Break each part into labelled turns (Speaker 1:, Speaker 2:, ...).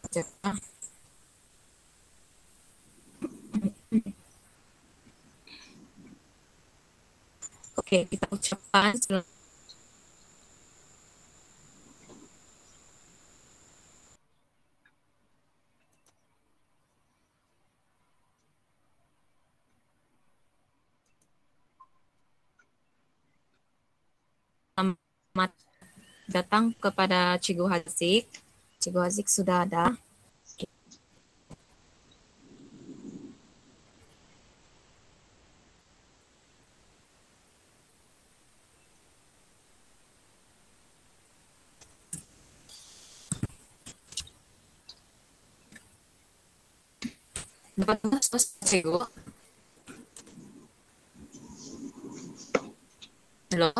Speaker 1: Oke, kita ucapkan selamat datang kepada Cikgu Hazik. Cikgu Hazik sudah ada. Dapat selesai, Cikgu. Halo,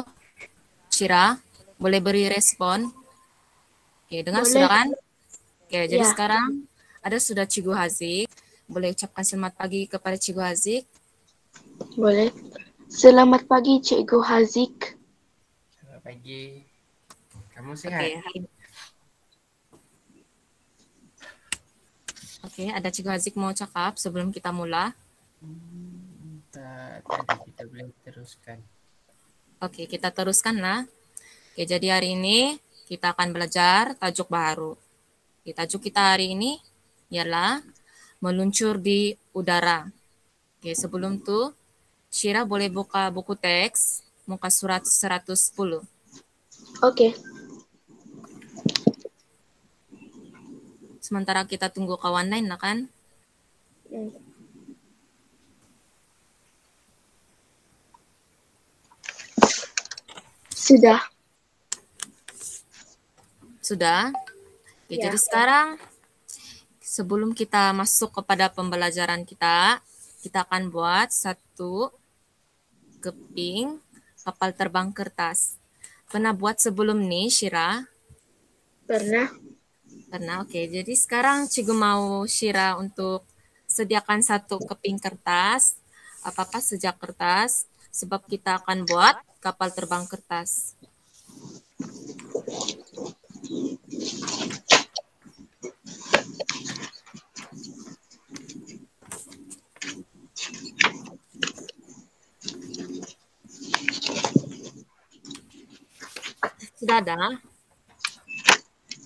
Speaker 1: Syira, boleh beri respon? Oke, dengar
Speaker 2: Boleh.
Speaker 1: sudah kan? Oke, jadi
Speaker 2: Ya.
Speaker 1: sekarang ada sudah Cikgu Hazik. Boleh ucapkan selamat pagi kepada Cikgu Hazik.
Speaker 2: Boleh. Selamat pagi, Cikgu Hazik.
Speaker 3: Selamat pagi. Kamu
Speaker 1: Oke,
Speaker 3: sehat?
Speaker 1: Oke, ada Cikgu Hazik mau cakap sebelum kita mulai.
Speaker 3: Tak ada, kita boleh teruskan.
Speaker 1: Oke, kita teruskan lah. Oke, jadi hari ini kita akan belajar tajuk baru. Oke, tajuk kita hari ini ialah meluncur di udara. Oke, sebelum itu, Syira boleh buka buku teks muka surat 110.
Speaker 2: Oke.
Speaker 1: Sementara kita tunggu kawan lain lah kan?
Speaker 2: Sudah.
Speaker 1: Sudah? Oke,
Speaker 2: Ya.
Speaker 1: jadi sekarang sebelum kita masuk kepada pembelajaran kita akan buat satu keping kapal terbang kertas. Pernah buat sebelum nih, Syira?
Speaker 2: Pernah.
Speaker 1: Pernah, oke. Jadi sekarang Cikgu mau Syira untuk sediakan satu keping kertas, apa-apa sejak kertas, sebab kita akan buat kapal terbang kertas. Sudah ada?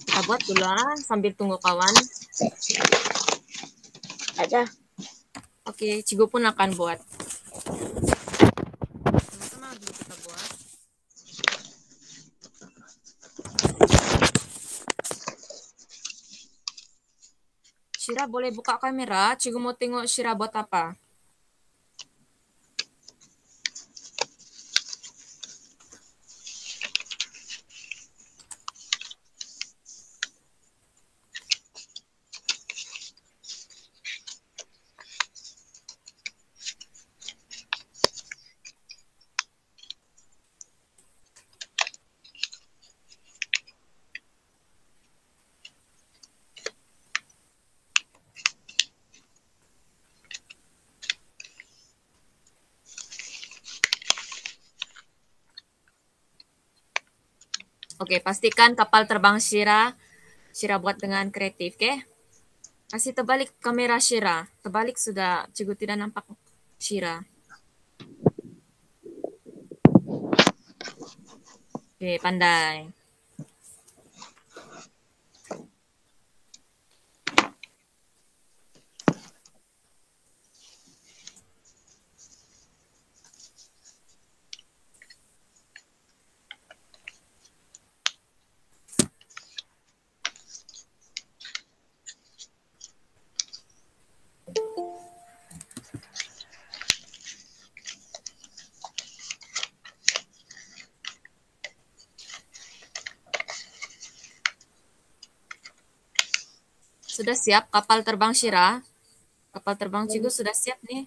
Speaker 1: Kita buat dulu sambil tunggu kawan.
Speaker 2: Ada.
Speaker 1: Oke, Cikgu pun akan buat. Sama-sama dulu kita buat. Syira boleh buka kamera, Cikgu mau tengok Syira buat apa. Oke, pastikan kapal terbang Syira buat dengan kreatif, oke? Kasih terbalik kamera Syira. Terbalik sudah, Cikgu tidak nampak Syira. Oke, pandai. Sudah siap kapal terbang Syira? Kapal terbang Cikgu sudah siap nih.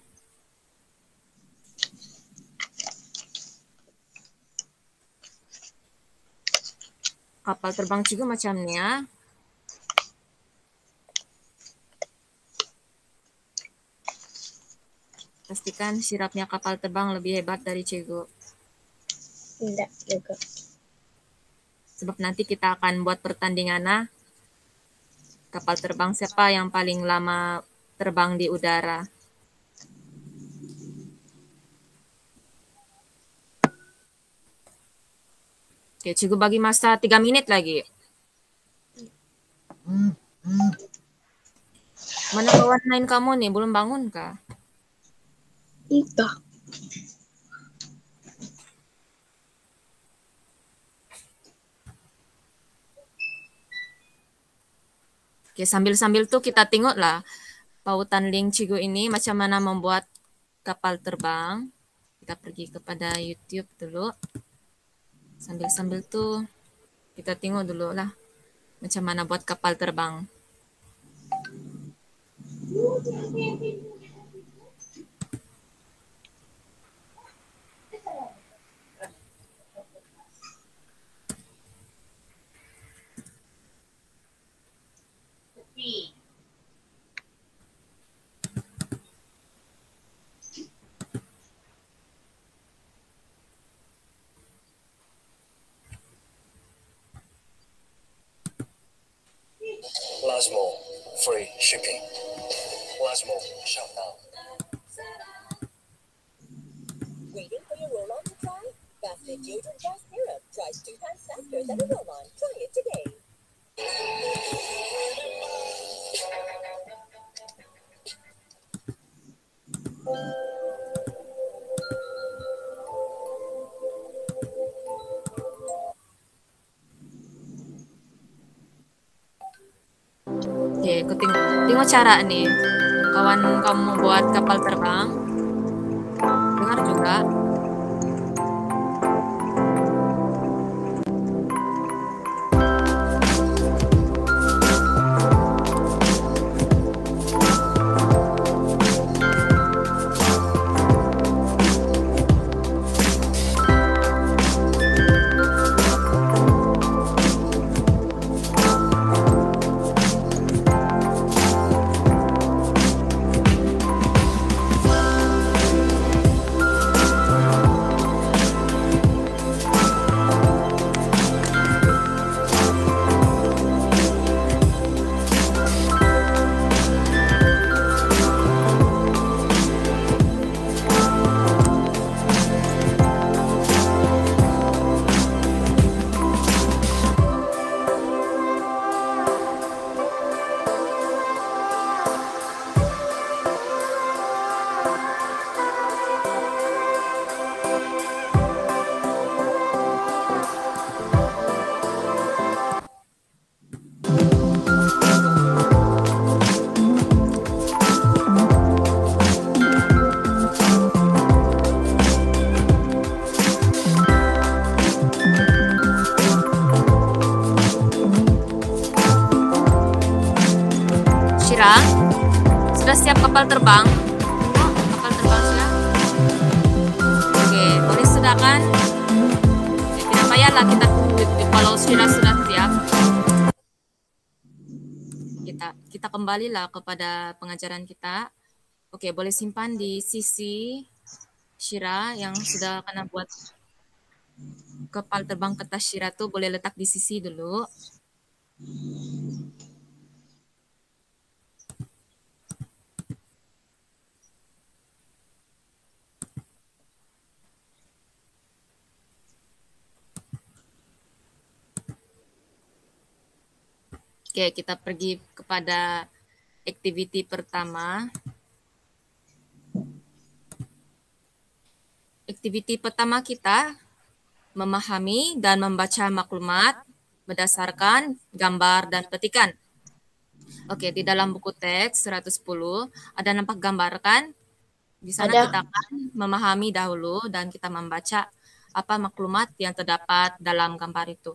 Speaker 1: Kapal terbang Cikgu macamnya. Pastikan sirapnya kapal terbang lebih hebat dari Cikgu.
Speaker 2: Tidak juga.
Speaker 1: Sebab nanti kita akan buat pertandingan Kapal terbang siapa yang paling lama terbang di udara? Oke, cikgu bagi masa 3 menit lagi. Mana kawan lain kamu nih, belum bangun kah?
Speaker 2: Entah.
Speaker 1: Oke, sambil-sambil tuh kita tengok lah pautan link cikgu ini macam mana membuat kapal terbang. Kita pergi kepada YouTube dulu. Sambil-sambil tuh kita tengok dulu lah macam mana buat kapal terbang.
Speaker 4: Lasmo, free shipping. Lasmo, shutdown.
Speaker 5: Waiting for your roll-on to try? Basket deodorant gas syrup dries 2 times faster than a roll-on. Try it today.
Speaker 1: Oke, aku tengok cara nih. Kawan kamu buat kapal terbang. Dengar juga. Syira, sudah siap kapal terbang? Oh, kapal terbang sudah. Oke, boleh sudah kan? Ya, tidak payahlah kita tunggu kalau Syira sudah siap. Kita kembalilah kepada pengajaran kita. Oke, boleh simpan di sisi Syira yang sudah kena buat kapal terbang kertas Syira tuh boleh letak di sisi dulu. Oke, kita pergi kepada activity pertama. Activity pertama kita memahami dan membaca maklumat berdasarkan gambar dan petikan. Oke, di dalam buku teks 110 ada nampak gambar kan? Di sana
Speaker 2: Ada.
Speaker 1: kita akan memahami dahulu dan kita membaca apa maklumat yang terdapat dalam gambar itu.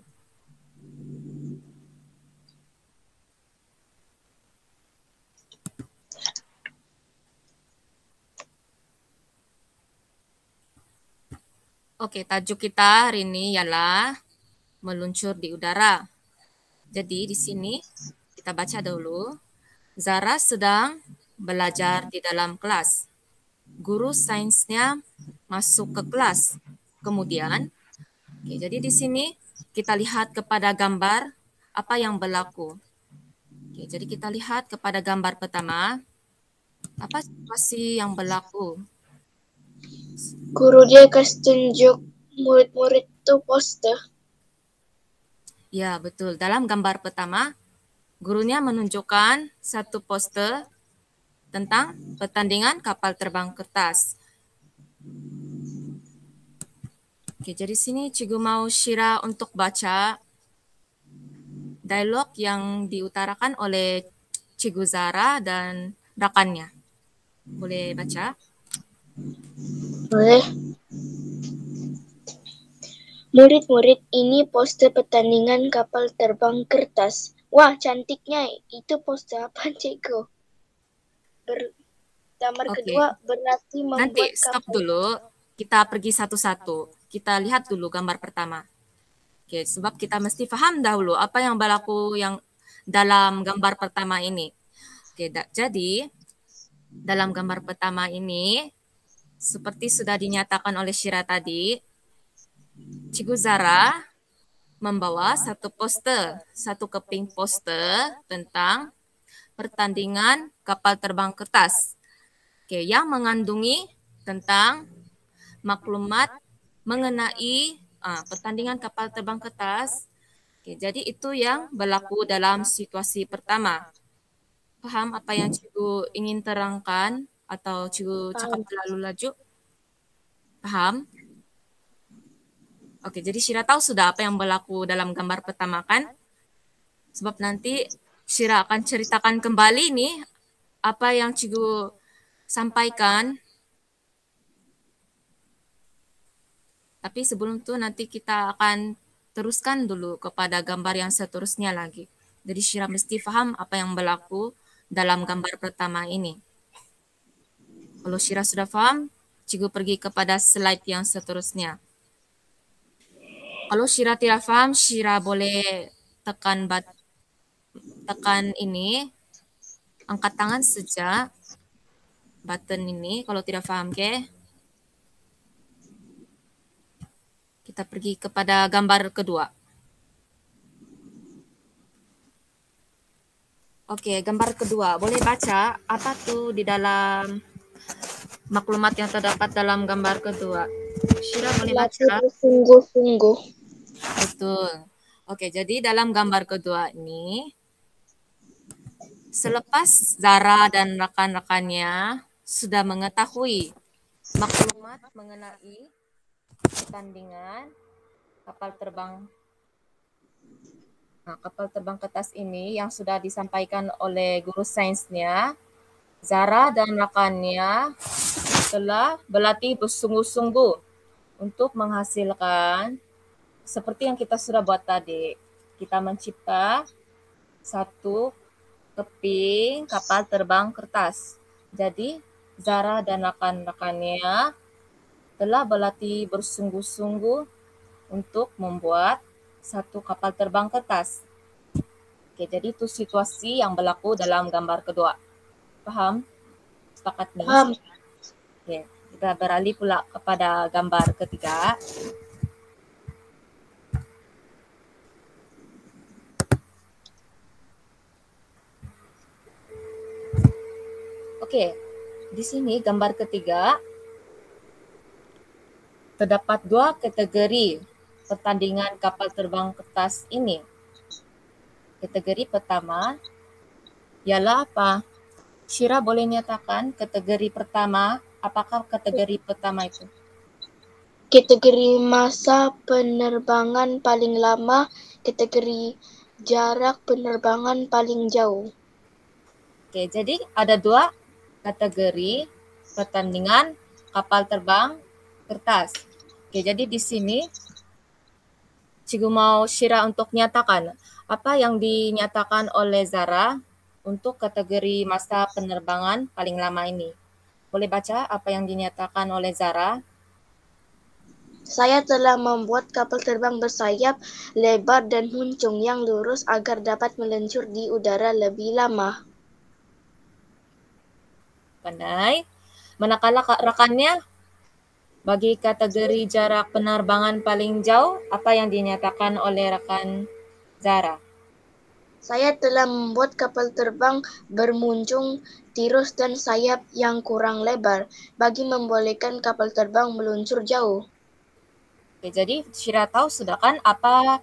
Speaker 1: Oke, tajuk kita hari ini ialah meluncur di udara. Jadi di sini kita baca dulu. Zara sedang belajar di dalam kelas. Guru sainsnya masuk ke kelas. Kemudian, jadi di sini kita lihat kepada gambar apa yang berlaku. Oke, jadi kita lihat kepada gambar pertama. Apa situasi yang berlaku?
Speaker 2: Guru dia kasih tunjuk murid-murid tuh poster.
Speaker 1: Ya, betul. Dalam gambar pertama, gurunya menunjukkan satu poster tentang pertandingan kapal terbang kertas. Oke, jadi sini Cikgu mau Syira untuk baca dialog yang diutarakan oleh Cikgu Zara dan rakannya. Boleh baca?
Speaker 2: Boleh. Murid-murid, ini poster pertandingan kapal terbang kertas. Wah, cantiknya. Itu poster apa, Cikgu? Gambar
Speaker 1: Oke.
Speaker 2: kedua berarti
Speaker 1: Nanti
Speaker 2: membuat
Speaker 1: stop
Speaker 2: kapal.
Speaker 1: dulu. Kita pergi satu-satu. Kita lihat dulu gambar pertama. Oke, sebab kita mesti paham dahulu apa yang berlaku yang dalam gambar pertama ini. Oke, jadi dalam gambar pertama ini, seperti sudah dinyatakan oleh Syira tadi, Cikgu Zara membawa satu poster, satu keping poster tentang pertandingan kapal terbang kertas. Oke, yang mengandungi tentang maklumat mengenai pertandingan kapal terbang kertas. Oke, jadi itu yang berlaku dalam situasi pertama. Paham apa yang Cikgu ingin terangkan atau Cikgu cakap terlalu laju? Paham? Oke, jadi Syira tahu sudah apa yang berlaku dalam gambar pertama kan? Sebab nanti Syira akan ceritakan kembali nih apa yang Cikgu sampaikan. Tapi sebelum itu nanti kita akan teruskan dulu kepada gambar yang seterusnya lagi. Jadi Syira mesti paham apa yang berlaku dalam gambar pertama ini. Kalau Syira sudah paham, Cikgu pergi kepada slide yang seterusnya. Kalau Syira tidak paham, Syira boleh tekan ini, angkat tangan saja, button ini kalau tidak paham, oke? Kita pergi kepada gambar kedua. Oke, gambar kedua. Boleh baca apa tuh di dalam maklumat yang terdapat dalam gambar kedua? Syira boleh baca?
Speaker 2: Sungguh-sungguh.
Speaker 1: Betul. Oke, jadi dalam gambar kedua ini, selepas Zara dan rekan-rekannya sudah mengetahui maklumat mengenai pertandingan kapal terbang kertas ini yang sudah disampaikan oleh guru sainsnya, Zara dan rekannya telah berlatih bersungguh-sungguh untuk menghasilkan seperti yang kita sudah buat tadi. Kita mencipta satu keping kapal terbang kertas. Jadi Zara dan rekan-rekannya telah berlatih bersungguh-sungguh untuk membuat satu kapal terbang kertas. Oke, jadi itu situasi yang berlaku dalam gambar kedua. Paham? Sepakat nih?
Speaker 2: Paham.
Speaker 1: Oke, kita beralih pula kepada gambar ketiga. Oke, di sini gambar ketiga terdapat dua kategori pertandingan kapal terbang kertas ini. Kategori pertama ialah apa? Syira boleh nyatakan kategori pertama, apakah kategori pertama itu?
Speaker 2: Kategori masa penerbangan paling lama, kategori jarak penerbangan paling jauh.
Speaker 1: Oke, jadi ada dua kategori pertandingan kapal terbang kertas. Oke, jadi di sini Cikgu mau Syira untuk nyatakan apa yang dinyatakan oleh Zara untuk kategori masa penerbangan paling lama ini. Boleh baca apa yang dinyatakan oleh Zara?
Speaker 2: Saya telah membuat kapal terbang bersayap lebar dan muncung yang lurus agar dapat meluncur di udara lebih lama.
Speaker 1: Pandai. Manakala rekannya bagi kategori jarak penerbangan paling jauh, apa yang dinyatakan oleh rekan Zara?
Speaker 2: Saya telah membuat kapal terbang bermuncung tirus dan sayap yang kurang lebar bagi membolehkan kapal terbang meluncur jauh.
Speaker 1: Oke, jadi Syira tahu sudah kan apa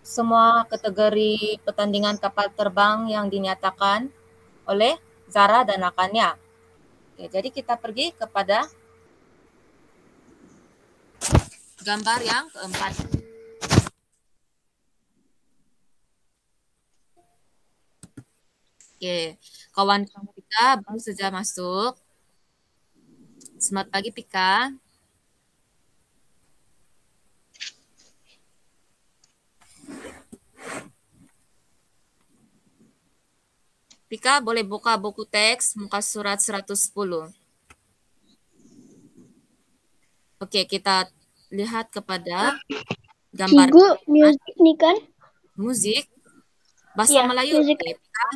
Speaker 1: semua kategori pertandingan kapal terbang yang dinyatakan oleh Zara dan rekannya. Oke, jadi kita pergi kepada gambar yang keempat. Oke, kawan kita baru saja masuk. Selamat pagi, Pika. Pika boleh buka buku teks muka surat 110. Oke, kita lihat kepada gambar
Speaker 6: Cigu, musik nih kan?
Speaker 1: musik bahasa
Speaker 6: Iya,
Speaker 1: Melayu.
Speaker 6: musik.
Speaker 1: Oke, Pika.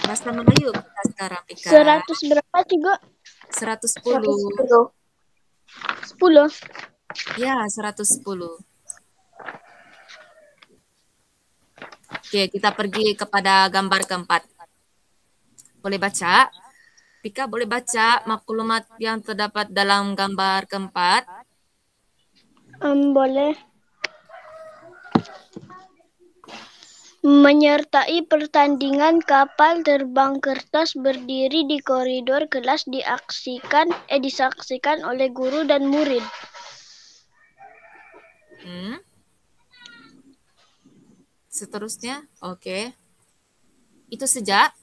Speaker 1: Bahasa Melayu kita sekarang, Pika.
Speaker 6: 100 berapa Cigu?
Speaker 1: 110.
Speaker 6: 10.
Speaker 1: Ya, 110. Oke, kita pergi kepada gambar keempat. Boleh baca? Pika boleh baca maklumat yang terdapat dalam gambar keempat?
Speaker 6: Boleh. Menyertai pertandingan kapal terbang kertas berdiri di koridor kelas disaksikan oleh guru dan murid.
Speaker 1: Seterusnya, oke. Itu saja.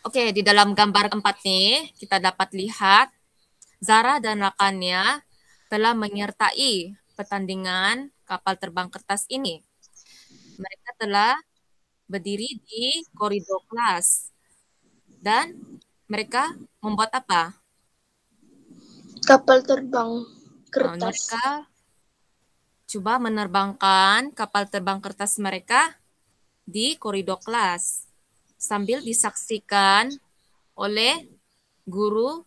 Speaker 1: Oke, di dalam gambar keempat nih, kita dapat lihat Zara dan rekannya telah menyertai pertandingan kapal terbang kertas ini. Mereka telah berdiri di koridor kelas. Dan mereka membuat apa?
Speaker 2: Kapal terbang kertas.
Speaker 1: Mereka coba menerbangkan kapal terbang kertas mereka di koridor kelas sambil disaksikan oleh guru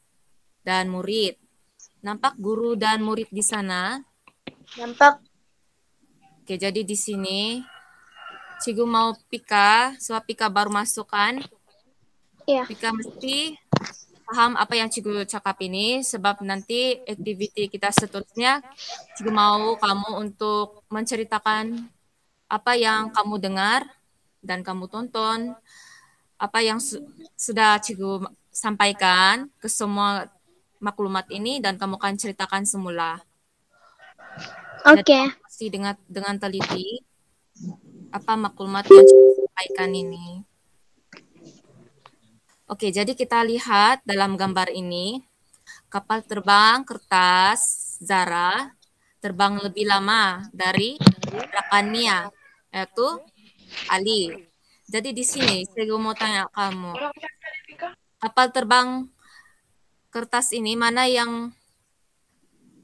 Speaker 1: dan murid. Nampak guru dan murid di sana?
Speaker 2: Nampak.
Speaker 1: Oke, jadi di sini Cigu mau Pika, sebab Pika baru masuk kan?
Speaker 6: Iya.
Speaker 1: Pika mesti paham apa yang Cigu cakap ini, sebab nanti aktiviti kita seterusnya Cigu mau kamu untuk menceritakan apa yang kamu dengar dan kamu tonton, apa yang sudah Cigu sampaikan ke semua maklumat ini dan kamu akan ceritakan semula.
Speaker 6: Oke.
Speaker 1: Mesti dengan teliti apa maklumat yang Cigu sampaikan ini. Oke, jadi kita lihat dalam gambar ini kapal terbang kertas Zara terbang lebih lama dari rekannya, yaitu Ali. Jadi di sini saya mau tanya kamu, kapal terbang kertas ini mana yang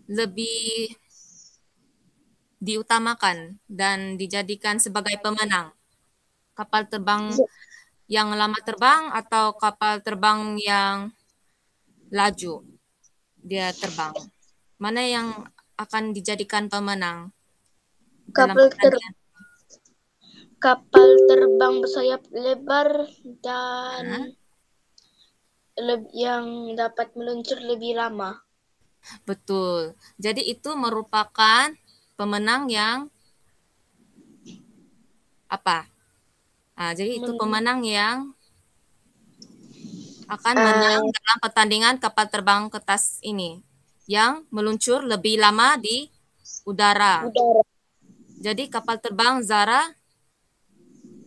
Speaker 1: lebih diutamakan dan dijadikan sebagai pemenang? Kapal terbang yang lama terbang atau kapal terbang yang laju dia terbang? Mana yang akan dijadikan pemenang?
Speaker 2: Kapal terbang bersayap lebar dan yang dapat meluncur lebih lama.
Speaker 1: Betul. Jadi itu merupakan pemenang yang apa? Jadi itu pemenang yang akan menang dalam pertandingan kapal terbang kertas ini yang meluncur lebih lama di udara. Jadi kapal terbang Zara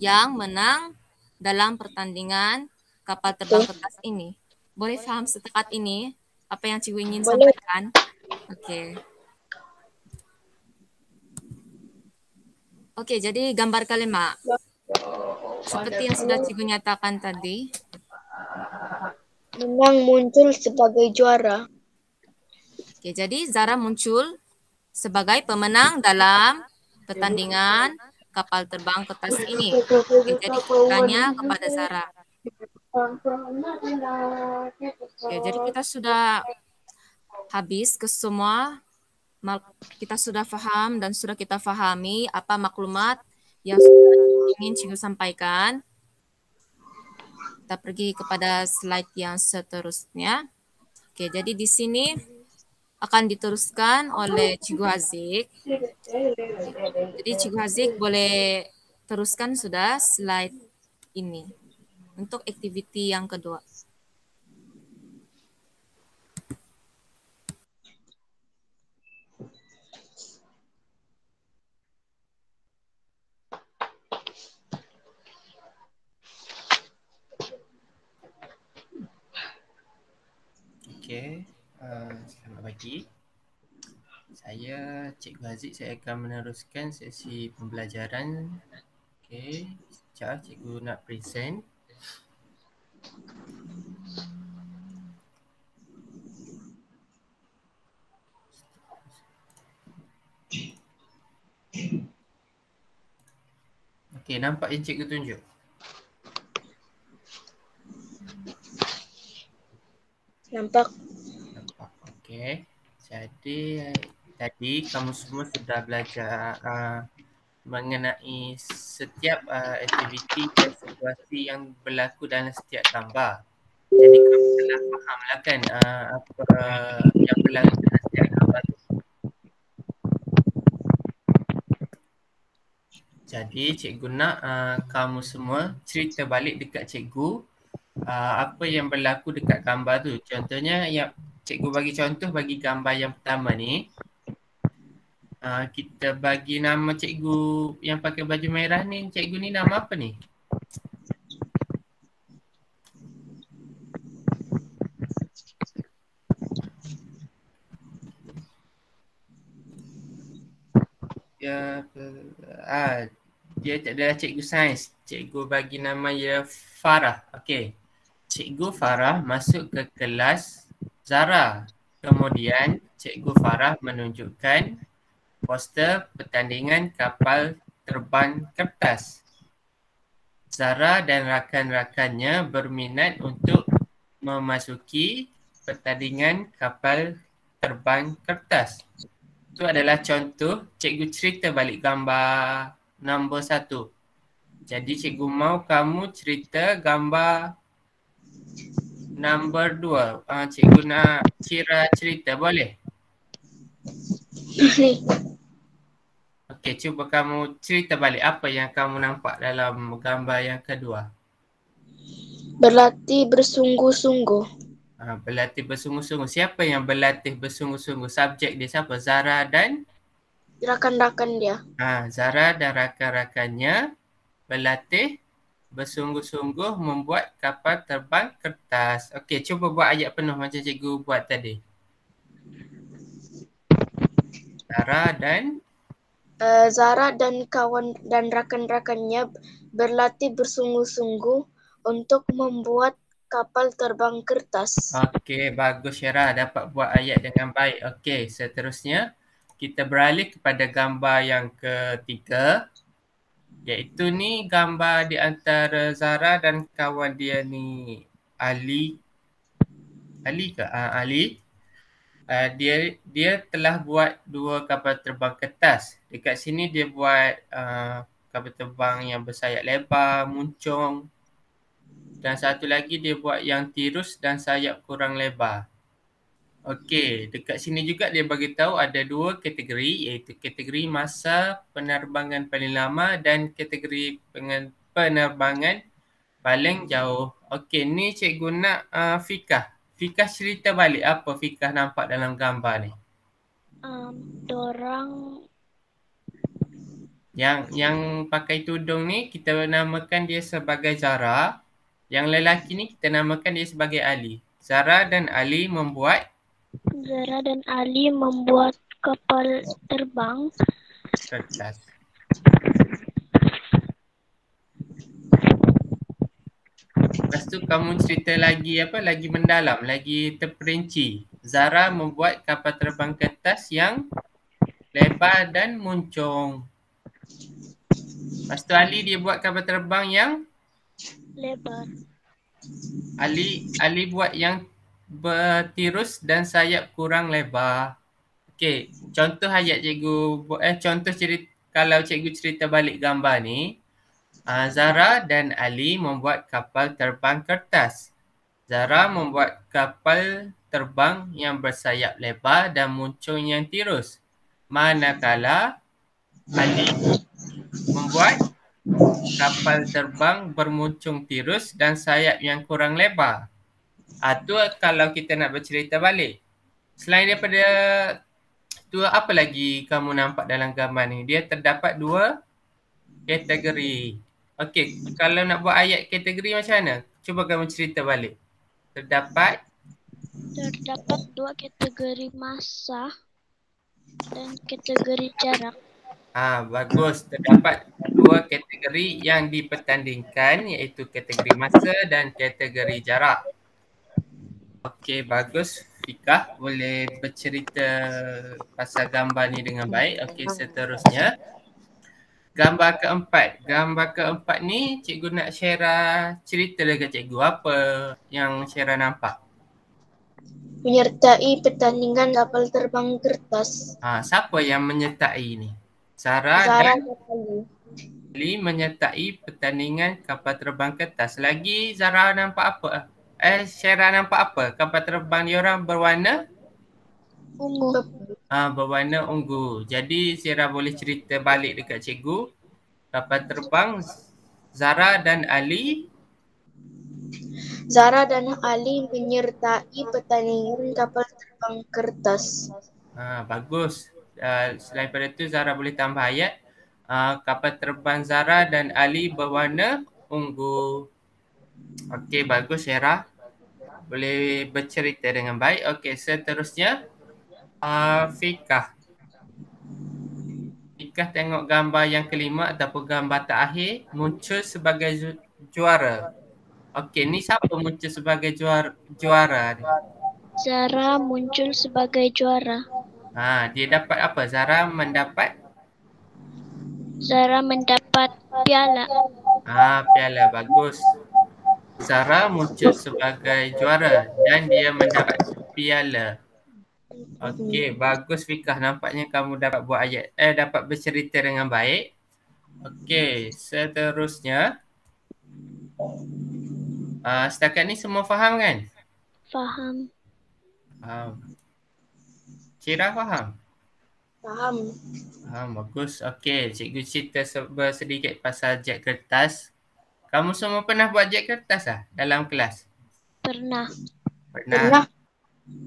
Speaker 1: yang menang dalam pertandingan kapal terbang kertas ini. Boleh paham setakat ini apa yang Cigu ingin sampaikan? Oke. Oke, jadi gambar kelima. Seperti yang sudah Cigu nyatakan tadi.
Speaker 2: Menang muncul sebagai juara.
Speaker 1: Oke, jadi Zara muncul sebagai pemenang dalam pertandingan kapal terbang kertas ini. Oke, jadi tanya kepada Zara. Oke, jadi kita sudah habis ke semua, kita sudah paham dan sudah kita pahami apa maklumat yang sudah ingin Cikgu sampaikan. Kita pergi kepada slide yang seterusnya. Oke, jadi di sini akan diteruskan oleh Cikgu Haziq. Jadi Cikgu Haziq boleh teruskan sudah slide ini untuk aktiviti yang kedua.
Speaker 3: Okey, selamat pagi. Saya Cikgu Haziq, saya akan meneruskan sesi pembelajaran. Okey, sekejap Cikgu nak present. Okey, nampak yang Cikgu tunjuk?
Speaker 2: Nampak.
Speaker 3: Nampak. Okey. Jadi tadi kamu semua sudah belajar mengenai setiap aktiviti dan situasi yang berlaku dalam setiap gambar. Jadi kamu telah fahamlah kan apa yang berlaku dalam setiap gambar tu. Jadi cikgu nak kamu semua cerita balik dekat cikgu apa yang berlaku dekat gambar tu. Contohnya yang cikgu bagi contoh bagi gambar yang pertama ni. Kita bagi nama cikgu yang pakai baju merah ni. Cikgu ni nama apa ni? Dia adalah cikgu sains. Cikgu bagi nama dia Farah. Okey. Cikgu Farah masuk ke kelas Zara. Kemudian Cikgu Farah menunjukkan poster pertandingan kapal terbang kertas. Zara dan rakan-rakannya berminat untuk memasuki pertandingan kapal terbang kertas. Itu adalah contoh cikgu cerita balik gambar nombor 1. Jadi cikgu mau kamu cerita gambar nombor 2. Cikgu nak Cira cerita, boleh? Okey, cuba kamu cerita balik apa yang kamu nampak dalam gambar yang kedua.
Speaker 2: Berlatih bersungguh-sungguh.
Speaker 3: Berlatih bersungguh-sungguh. Siapa yang berlatih bersungguh-sungguh? Subjek dia siapa? Zara dan?
Speaker 2: Rakan-rakan dia.
Speaker 3: Zara dan rakan-rakannya berlatih bersungguh-sungguh membuat kapal terbang kertas. Okey, cuba buat ayat penuh macam cikgu buat tadi.
Speaker 2: Zara dan kawan dan rakan-rakannya berlatih bersungguh-sungguh untuk membuat kapal terbang kertas.
Speaker 3: Okey, bagus Syara, dapat buat ayat dengan baik. Okey, seterusnya kita beralih kepada gambar yang ketiga, iaitu ni gambar di antara Zara dan kawan dia ni Ali. Ali ke? Ali. Dia telah buat 2 kapal terbang kertas. Dekat sini dia buat kapal terbang yang bersayap lebar, muncung. Dan satu lagi dia buat yang tirus dan sayap kurang lebar. Okey, dekat sini juga dia bagi tahu ada 2 kategori, iaitu kategori masa penerbangan paling lama dan kategori penerbangan paling jauh. Okey, ni cikgu nak Fikah. Fikah cerita balik apa Fikah nampak dalam gambar ni.
Speaker 6: Dorang
Speaker 3: Yang pakai tudung ni kita namakan dia sebagai Zara. Yang lelaki ni kita namakan dia sebagai Ali. Zara dan Ali membuat
Speaker 6: kapal terbang
Speaker 3: kertas. Lepas tu kamu cerita lagi lagi mendalam, lagi terperinci. Zara membuat kapal terbang kertas yang lebar dan muncung. Lepas tu Ali dia buat kapal terbang yang
Speaker 6: lebar.
Speaker 3: Ali buat yang bertirus dan sayap kurang lebar. Okey, contoh ayat contoh cerita, kalau cikgu cerita balik gambar ni, Zara dan Ali membuat kapal terbang kertas. Zara membuat kapal terbang yang bersayap lebar dan muncung yang tirus. Manakala Ali membuat kapal terbang bermuncung tirus dan sayap yang kurang lebar. Tu kalau kita nak bercerita balik. Selain daripada tu, apa lagi kamu nampak dalam gambar ni? Dia terdapat 2 kategori. Okey, kalau nak buat ayat kategori macam mana? Cuba kamu cerita balik. Terdapat
Speaker 6: 2 kategori masa dan kategori jarak.
Speaker 3: Bagus. Terdapat 2 kategori yang dipertandingkan, iaitu kategori masa dan kategori jarak. Okey, bagus. Fikah boleh bercerita pasal gambar ni dengan baik. Okey, seterusnya. Gambar keempat. Gambar keempat ni cikgu nak share cerita dekat cikgu. Apa yang share nampak?
Speaker 2: Menyertai pertandingan kapal terbang kertas.
Speaker 3: Siapa yang menyertai ni? Zara
Speaker 2: Zara
Speaker 3: dan
Speaker 2: dan Ali.
Speaker 3: Ali menyertai pertandingan kapal terbang kertas. Lagi Zara nampak apa? Syara nampak apa? Kapal terbang diorang berwarna?
Speaker 6: Ungu.
Speaker 3: Berwarna ungu. Jadi Syara boleh cerita balik dekat cikgu. Kapal terbang Zara dan Ali.
Speaker 2: Zara dan Ali menyertai pertandingan kapal terbang kertas.
Speaker 3: Bagus. Selain daripada itu Zara boleh tambah ayat. Kapal terbang Zara dan Ali berwarna ungu. Okey, bagus Syara. Boleh bercerita dengan baik. Okey, seterusnya Fikah. Fikah tengok gambar yang kelima ataupun gambar terakhir, muncul sebagai juara. Okey, ni siapa muncul sebagai juara ni?
Speaker 6: Zara muncul sebagai juara.
Speaker 3: Dia dapat apa? Zara mendapat
Speaker 6: piala.
Speaker 3: Piala. Bagus. Zara muncul sebagai juara dan dia mendapat piala. Okey, bagus Fikah. Nampaknya kamu dapat buat ayat, dapat bercerita dengan baik. Okey, seterusnya. Setakat ni semua faham kan?
Speaker 6: Faham.
Speaker 3: Syira faham?
Speaker 2: Faham.
Speaker 3: Bagus. Okey, cikgu cerita sedikit pasal jet kertas. Kamu semua pernah buat jet kertas dalam kelas?
Speaker 6: Pernah.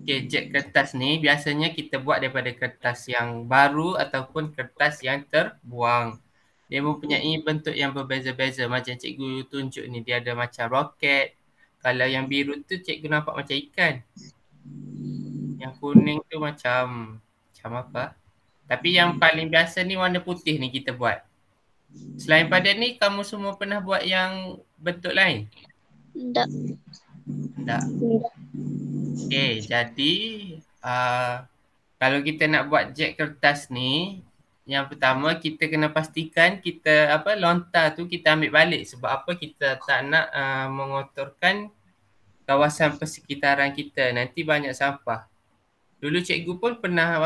Speaker 3: Okey, jet kertas ni biasanya kita buat daripada kertas yang baru ataupun kertas yang terbuang. Dia mempunyai bentuk yang berbeza-beza. Macam cikgu tunjuk ni, dia ada macam roket. Kalau yang biru tu cikgu nampak macam ikan. Yang kuning tu macam apa? Tapi yang paling biasa ni warna putih ni kita buat. Selain pada ni, kamu semua pernah buat yang bentuk lain?
Speaker 6: Tak.
Speaker 3: Okey, jadi kalau kita nak buat jet kertas ni, yang pertama kita kena pastikan kita lontar tu kita ambil balik. Sebab apa? Kita tak nak mengotorkan kawasan persekitaran kita. Nanti banyak sampah. Dulu cikgu pun pernah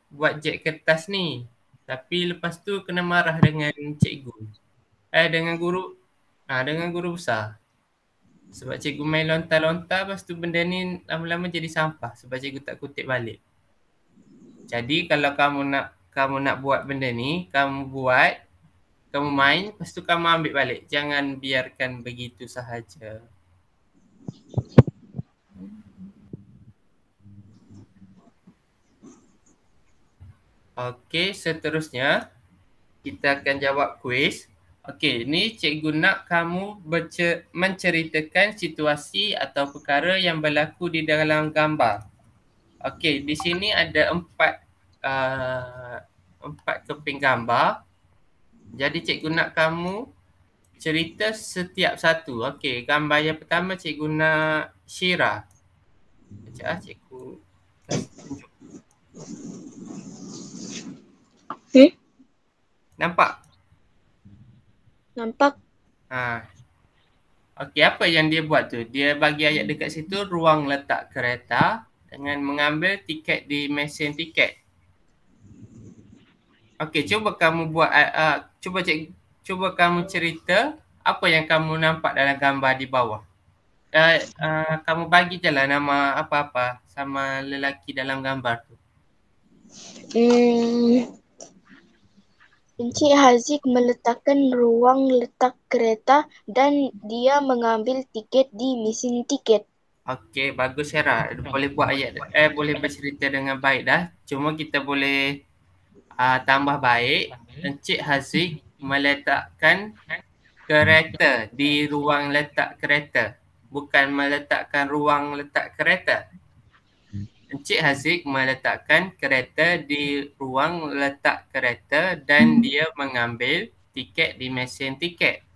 Speaker 3: buat jet kertas ni. Tapi lepas tu kena marah dengan cikgu. Dengan guru. Dengan guru besar. Sebab cikgu main lontar-lontar, lepas tu benda ni lama-lama jadi sampah. Sebab cikgu tak kutip balik. Jadi kalau kamu nak buat benda ni, kamu buat, kamu main, lepas tu kamu ambil balik. Jangan biarkan begitu sahaja. Okey, seterusnya kita akan jawab kuis. Okey, ni cikgu nak kamu menceritakan situasi atau perkara yang berlaku di dalam gambar. Okey, di sini ada 4 keping gambar. Jadi cikgu nak kamu cerita setiap satu. Okey, gambar yang pertama cikgu nak Syira. Sekejap cikgu tunjuk. Nampak?
Speaker 2: Nampak.
Speaker 3: Okey, apa yang dia buat tu? Dia bagi ayat dekat situ, ruang letak kereta dengan mengambil tiket di mesin tiket. Okey, cuba kamu buat cuba kamu cerita apa yang kamu nampak dalam gambar di bawah. Kamu bagi je lah nama apa-apa sama lelaki dalam gambar tu.
Speaker 2: Encik Haziq meletakkan ruang letak kereta dan dia mengambil tiket di mesin tiket.
Speaker 3: Okey, bagus Syara. Boleh buat ayat boleh bercerita dengan baik dah. Cuma kita boleh tambah baik. Encik Haziq meletakkan kereta di ruang letak kereta. Bukan meletakkan ruang letak kereta. Encik Haziq meletakkan kereta di ruang letak kereta dan dia mengambil tiket di mesin tiket.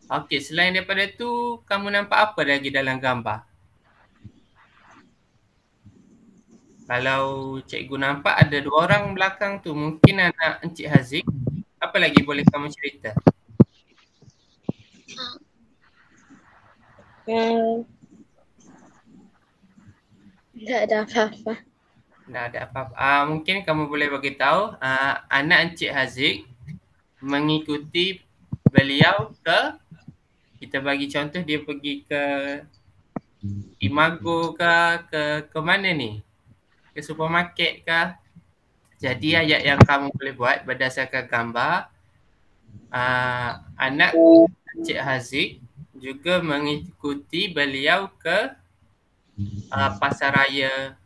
Speaker 3: Okey, selain daripada tu, kamu nampak apa lagi dalam gambar? Kalau cikgu nampak ada 2 orang belakang tu, mungkin anak Encik Haziq. Apa lagi boleh kamu cerita?
Speaker 2: Tidak ada apa-apa.
Speaker 3: Tak ada apa-apa. Mungkin kamu boleh bagi tahu anak Encik Haziq mengikuti beliau ke, kita bagi contoh dia pergi ke Imago ke mana ni? Ke supermarket ke? Jadi ayat yang kamu boleh buat berdasarkan gambar, anak Encik Haziq juga mengikuti beliau ke pasar raya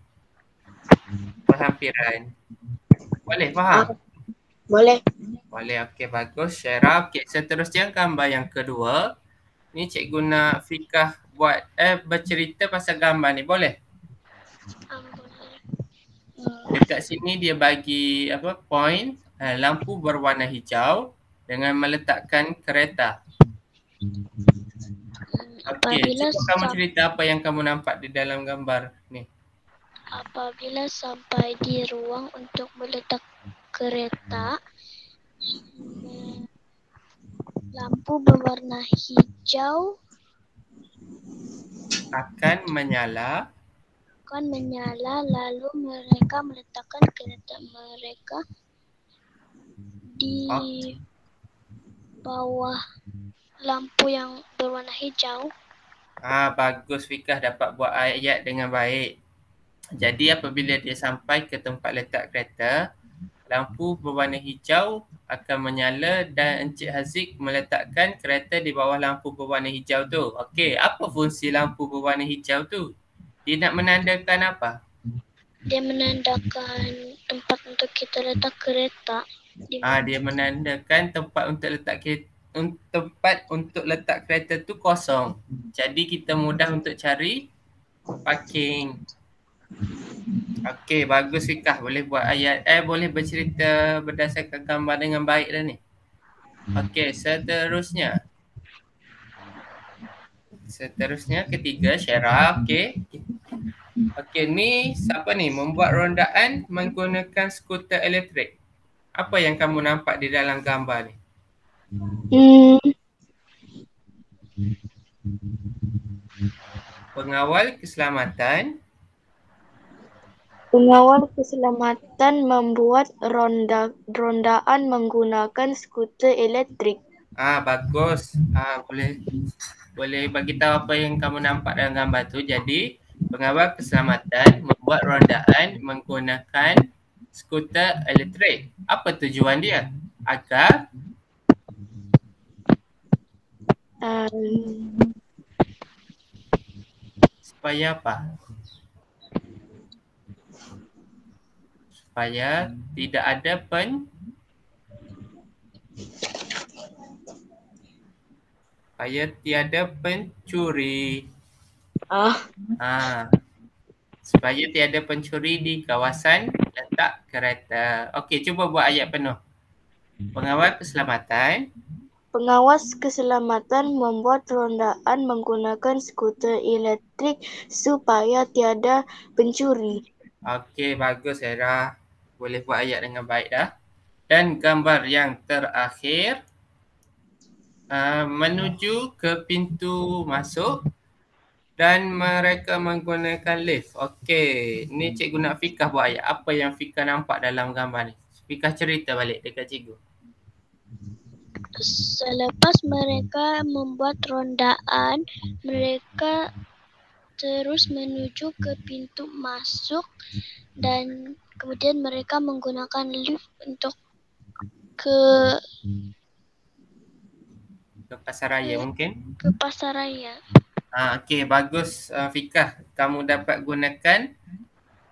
Speaker 3: berhampiran. Boleh faham?
Speaker 2: Boleh.
Speaker 3: Boleh, okey bagus. Syara. Okey, seterusnya gambar yang kedua. Ni cikgu nak Fikah buat bercerita pasal gambar ni, boleh? Dekat sini dia bagi point lampu berwarna hijau dengan meletakkan kereta. Okey, cuba kamu cerita apa yang kamu nampak di dalam gambar ni.
Speaker 6: Apabila sampai di ruang untuk meletak kereta, lampu berwarna hijau
Speaker 3: Akan menyala
Speaker 6: lalu mereka meletakkan kereta mereka di bawah lampu yang berwarna hijau.
Speaker 3: Bagus, Fikah dapat buat ayat dengan baik. Jadi apabila dia sampai ke tempat letak kereta, lampu berwarna hijau akan menyala dan Encik Haziq meletakkan kereta di bawah lampu berwarna hijau tu. Okey, apa fungsi lampu berwarna hijau tu? Dia nak menandakan apa?
Speaker 6: Dia menandakan tempat untuk kita letak kereta.
Speaker 3: Dia menandakan tempat untuk letak kereta tu kosong. Jadi kita mudah untuk cari parking. Okey, bagus Fikah. Boleh buat ayat boleh bercerita berdasarkan gambar dengan baik dah ni. Okey, seterusnya ketiga, Syara. Okey. Okey, ni siapa ni? Membuat rondaan menggunakan skuter elektrik. Apa yang kamu nampak di dalam gambar ni? Pengawal keselamatan
Speaker 2: membuat rondaan menggunakan skuter elektrik.
Speaker 3: Bagus. Boleh bagi tahu apa yang kamu nampak dalam gambar tu. Jadi, pengawal keselamatan membuat rondaan menggunakan skuter elektrik. Apa tujuan dia? Agar supaya apa? Supaya tidak ada supaya tiada pencuri. Supaya tiada pencuri di kawasan letak kereta. Okey, cuba buat ayat penuh. Pengawas keselamatan
Speaker 2: membuat rondaan menggunakan skuter elektrik supaya tiada pencuri.
Speaker 3: Okey, bagus Hera. Boleh buat ayat dengan baik dah. Dan gambar yang terakhir. menuju ke pintu masuk dan mereka menggunakan lift. Okey, ni cikgu nak Fikah buat ayat. Apa yang Fikah nampak dalam gambar ni? Fikah cerita balik dekat cikgu.
Speaker 6: Selepas mereka membuat rondaan, mereka terus menuju ke pintu masuk dan kemudian mereka menggunakan lift untuk ke
Speaker 3: Pasar raya mungkin?
Speaker 6: ke pasar raya.
Speaker 3: Okey, bagus Fikah. Kamu dapat gunakan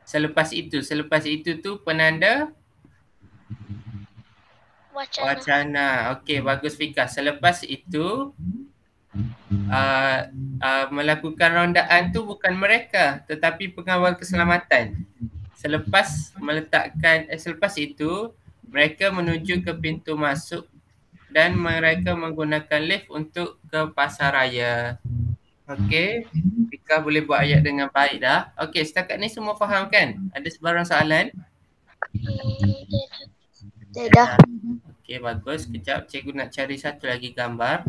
Speaker 3: selepas itu. Selepas itu tu penanda wacana. Okey, bagus Fikah. Selepas itu melakukan rondaan tu bukan mereka tetapi pengawal keselamatan. Selepas itu mereka menuju ke pintu masuk dan mereka menggunakan lift untuk ke pasar raya. Okey, Fikah boleh buat ayat dengan baik dah. Okey, setakat ni semua faham kan? Ada sebarang soalan?
Speaker 2: Tidak.
Speaker 3: Okey, bagus. Kejap cikgu nak cari satu lagi gambar.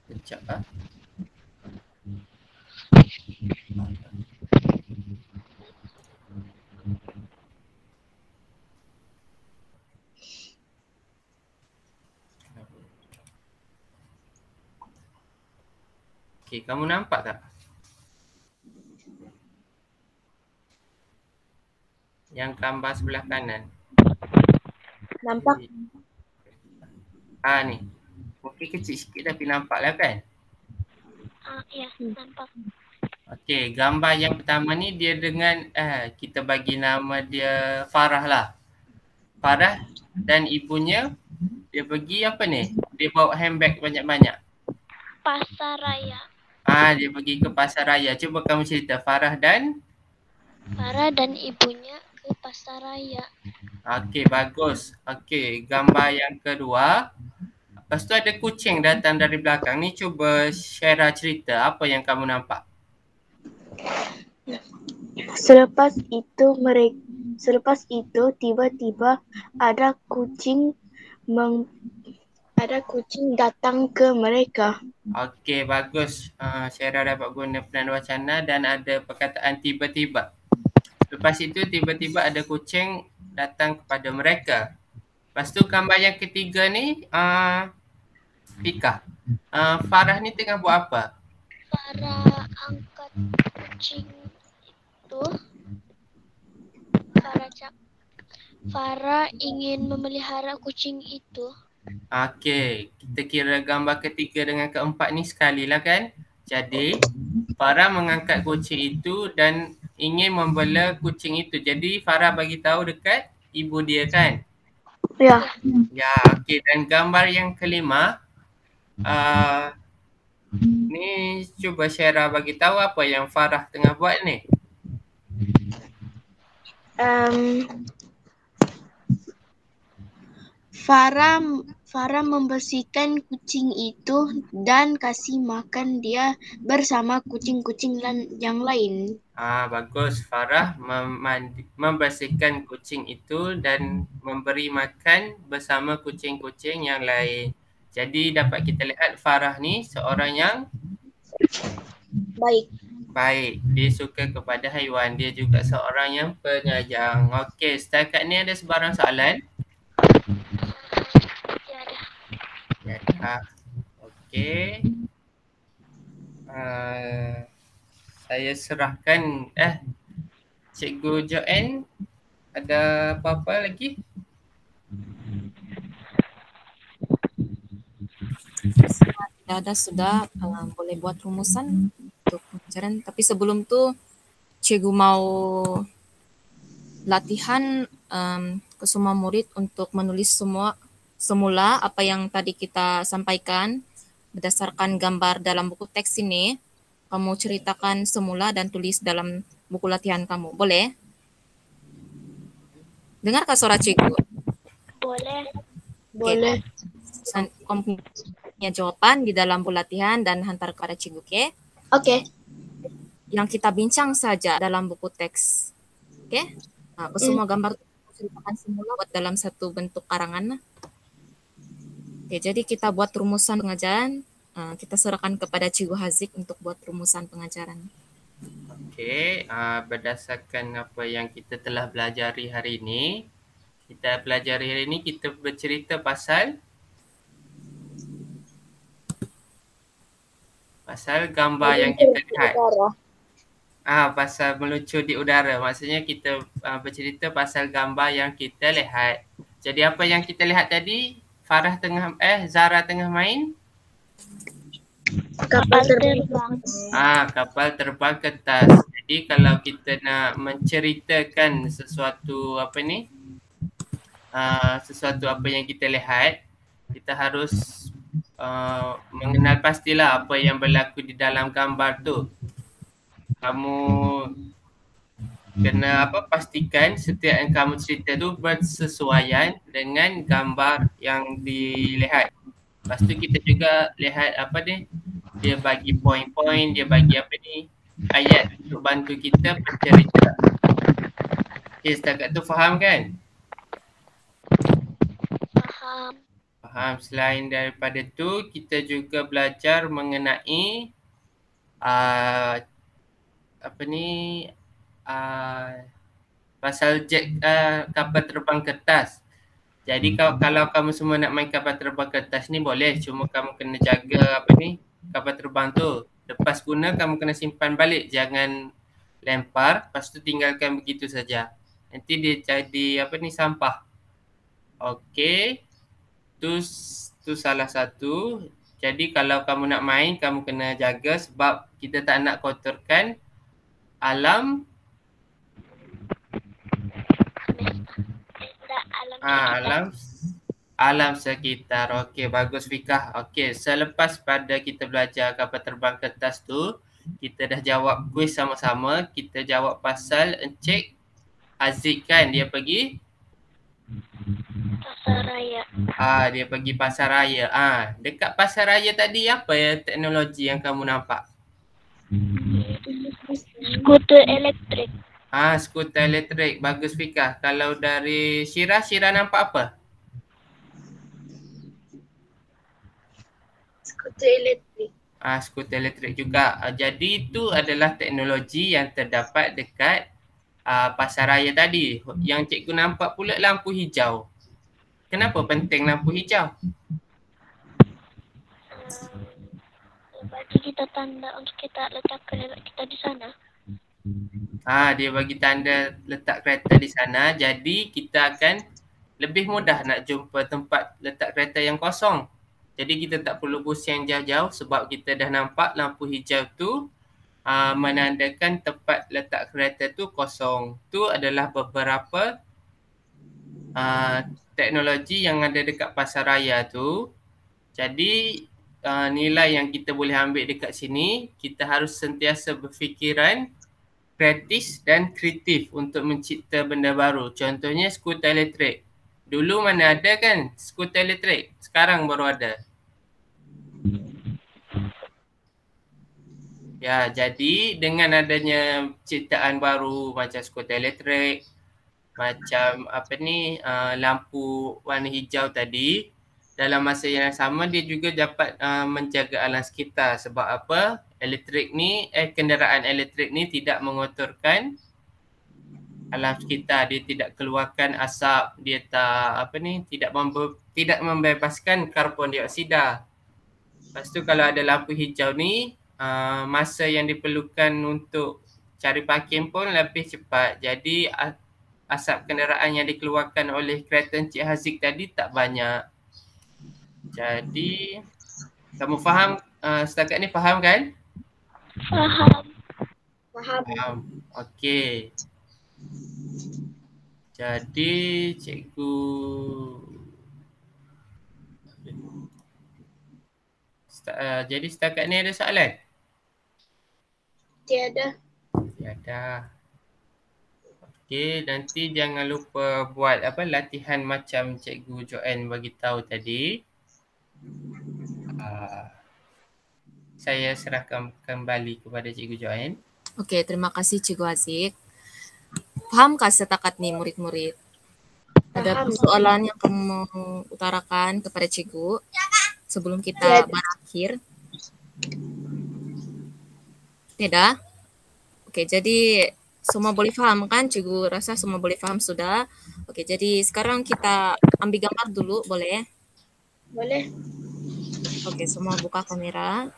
Speaker 3: Kejap ah. Okey, kamu nampak tak? Yang gambar sebelah kanan.
Speaker 2: Nampak?
Speaker 3: Ni. Mungkin kecil sikit tapi nampak lah kan?
Speaker 6: Ya, nampak.
Speaker 3: Okey, gambar yang pertama ni dia dengan kita bagi nama dia Farah lah. Farah dan ibunya dia pergi apa ni? Dia bawa handbag banyak-banyak.
Speaker 6: Pasar raya.
Speaker 3: Dia pergi ke pasar raya. Cuba kamu cerita Farah dan
Speaker 6: ibunya ke pasar raya.
Speaker 3: Okey, bagus. Okey, gambar yang kedua. Lepas tu ada kucing datang dari belakang. Ni cuba share cerita apa yang kamu nampak.
Speaker 2: Selepas itu tiba-tiba ada kucing datang ke mereka.
Speaker 3: Okey, bagus. Syara dapat guna penanda wacana dan ada perkataan tiba-tiba. Lepas itu tiba-tiba ada kucing datang kepada mereka. Lepas tu gambar yang ketiga ni Fikah. Farah ni tengah buat apa?
Speaker 6: Farah angkat kucing itu. Farah ingin memelihara kucing itu.
Speaker 3: Okey, kita kira gambar ketiga dengan keempat ni sekali lah kan? Jadi Farah mengangkat kucing itu dan ingin membela kucing itu. Jadi Farah bagi tahu dekat ibu dia kan?
Speaker 2: Ya.
Speaker 3: Ya, okey. Dan gambar yang kelima ni cuba Syara bagi tahu apa yang Farah tengah buat ni.
Speaker 2: Farah membersihkan kucing itu dan kasih makan dia bersama kucing-kucing yang lain.
Speaker 3: Bagus. Farah membersihkan kucing itu dan memberi makan bersama kucing-kucing yang lain. Jadi dapat kita lihat Farah ni seorang yang baik. Dia suka kepada haiwan. Dia juga seorang yang penyayang. Okey, setakat ni ada sebarang soalan? Ya dah. Okey. Saya serahkan Cikgu Joanne, ada apa-apa lagi?
Speaker 1: Sudah boleh buat rumusan untuk pelajaran. Tapi sebelum tu cikgu mau latihan ke semua murid untuk menulis semula apa yang tadi kita sampaikan berdasarkan gambar dalam buku teks ini. Kamu ceritakan semula dan tulis dalam buku latihan kamu. Boleh? Dengarkah suara cikgu?
Speaker 6: Boleh.
Speaker 2: Boleh.
Speaker 1: Kamu punya jawaban di dalam buku latihan dan hantar kepada cikgu, oke?
Speaker 2: Oke.
Speaker 1: Yang kita bincang saja dalam buku teks. Oke? Nah, semua gambar ceritakan semula buat dalam satu bentuk karangan. Oke, jadi kita buat rumusan pengajaran. Kita serahkan kepada Cikgu Haziq untuk buat rumusan pengajaran.
Speaker 3: Okey, berdasarkan apa yang kita telah pelajari hari ini, kita bercerita pasal gambar yang kita lihat. Pasal meluncur di udara. Maksudnya kita bercerita pasal gambar yang kita lihat. Jadi apa yang kita lihat tadi? Zara tengah main?
Speaker 2: Kapal terbang.
Speaker 3: Kapal terbang kertas. Jadi kalau kita nak menceritakan sesuatu sesuatu apa yang kita lihat, kita harus mengenal pastilah apa yang berlaku di dalam gambar tu. Kamu kena pastikan setiap yang kamu cerita tu bersesuaian dengan gambar yang dilihat. Lepas tu kita juga lihat dia bagi poin-poin, dia bagi ayat untuk bantu kita bercerita. Okay, setakat tu faham kan? Faham. Selain daripada tu, kita juga belajar mengenai pasal kapal terbang kertas. Jadi kalau kamu semua nak main kapal terbang kertas ni boleh, cuma kamu kena jaga kapal terbang tu. Lepas guna kamu kena simpan balik, jangan lempar, lepas tu tinggalkan begitu saja. Nanti dia jadi sampah. Okey. Tu salah satu. Jadi kalau kamu nak main, kamu kena jaga sebab kita tak nak kotorkan alam alam sekitar. Okey, bagus Fikah. Okey, selepas pada kita belajar kapal terbang kertas tu, kita dah jawab kuis sama-sama. Kita jawab pasal Encik Haziq kan, dia pergi
Speaker 6: Pasar Raya.
Speaker 3: Dia pergi pasar raya. Dekat pasar raya tadi apa teknologi yang kamu nampak?
Speaker 6: Skuter elektrik.
Speaker 3: Skuter elektrik. Bagus Fikah. Kalau dari Syirah nampak apa?
Speaker 2: Skuter elektrik.
Speaker 3: Skuter elektrik juga. Jadi itu adalah teknologi yang terdapat dekat pasar raya tadi. Yang cikgu nampak pula lampu hijau. Kenapa penting lampu hijau?
Speaker 6: Bagi kita tanda untuk kita letak kereta kita di sana.
Speaker 3: Dia bagi tanda letak kereta di sana. Jadi kita akan lebih mudah nak jumpa tempat letak kereta yang kosong. Jadi kita tak perlu pusing jauh-jauh sebab kita dah nampak lampu hijau tu menandakan tempat letak kereta tu kosong. Tu adalah beberapa teknologi yang ada dekat pasar raya tu. Jadi nilai yang kita boleh ambil dekat sini, kita harus sentiasa berfikiran kreatif dan kreatif untuk mencipta benda baru. Contohnya skuter elektrik. Dulu mana ada kan skuter elektrik? Sekarang baru ada. Ya, jadi dengan adanya ciptaan baru macam skuter elektrik, macam lampu warna hijau tadi, dalam masa yang sama dia juga dapat menjaga alam sekitar. Sebab apa? Kenderaan elektrik ni tidak mengotorkan alam sekitar. Dia tidak keluarkan asap, dia tidak membebaskan karbon dioksida. Lepas tu kalau ada lampu hijau ni, masa yang diperlukan untuk cari parking pun lebih cepat. Jadi asap kenderaan yang dikeluarkan oleh kereta Encik Haziq tadi tak banyak. Jadi kamu faham setakat ni, faham kan? Faham. Okey. Jadi cikgu jadi setakat ni ada soalan?
Speaker 2: Tiada.
Speaker 3: Tiada. Okey, nanti jangan lupa buat latihan macam Cikgu Joanne bagi tahu tadi. Saya serahkan kembali kepada Cikgu Joanne.
Speaker 1: Oke, terima kasih Cikgu Aziz. Pahamkah setakat nih murid-murid? Ada
Speaker 2: Paham.
Speaker 1: persoalan yang kamu mau utarakan kepada Cikgu sebelum kita berakhir? Tidak? Oke, jadi semua boleh paham kan? Cikgu rasa semua boleh paham sudah. Oke, jadi sekarang kita ambil gambar dulu, boleh?
Speaker 2: Boleh.
Speaker 1: Oke, semua buka kamera.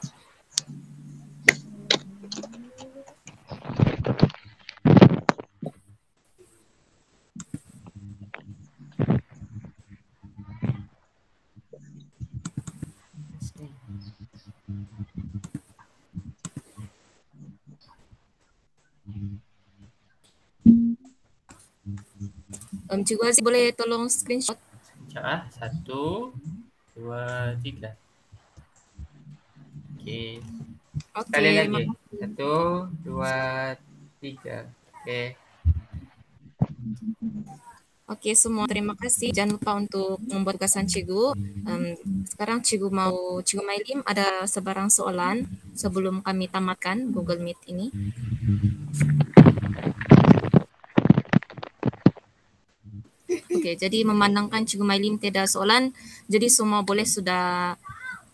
Speaker 1: Cikgu Aziz boleh tolong screenshot?
Speaker 3: Sekejap 1, 2, 3. Okey. Sekali lagi. 1, 2, 3. Okey.
Speaker 1: Oke, semua terima kasih. Jangan lupa untuk membuat tugasan Cikgu. Sekarang Cikgu Mailim ada sebarang soalan sebelum kami tamatkan Google Meet ini. Oke, jadi memandangkan Cikgu Mailim tidak soalan, jadi semua boleh sudah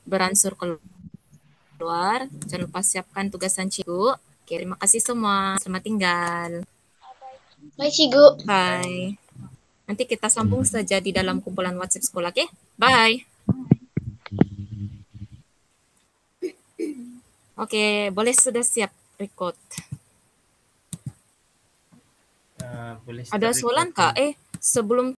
Speaker 1: beransur keluar. Jangan lupa siapkan tugasan Cikgu. Oke, terima kasih semua. Selamat tinggal.
Speaker 2: Bye, Cikgu.
Speaker 1: Bye. Nanti kita sambung saja di dalam kumpulan WhatsApp sekolah, oke? Bye. Oke, boleh sudah siap record.
Speaker 3: Boleh
Speaker 1: Ada soalan kak? Sebelum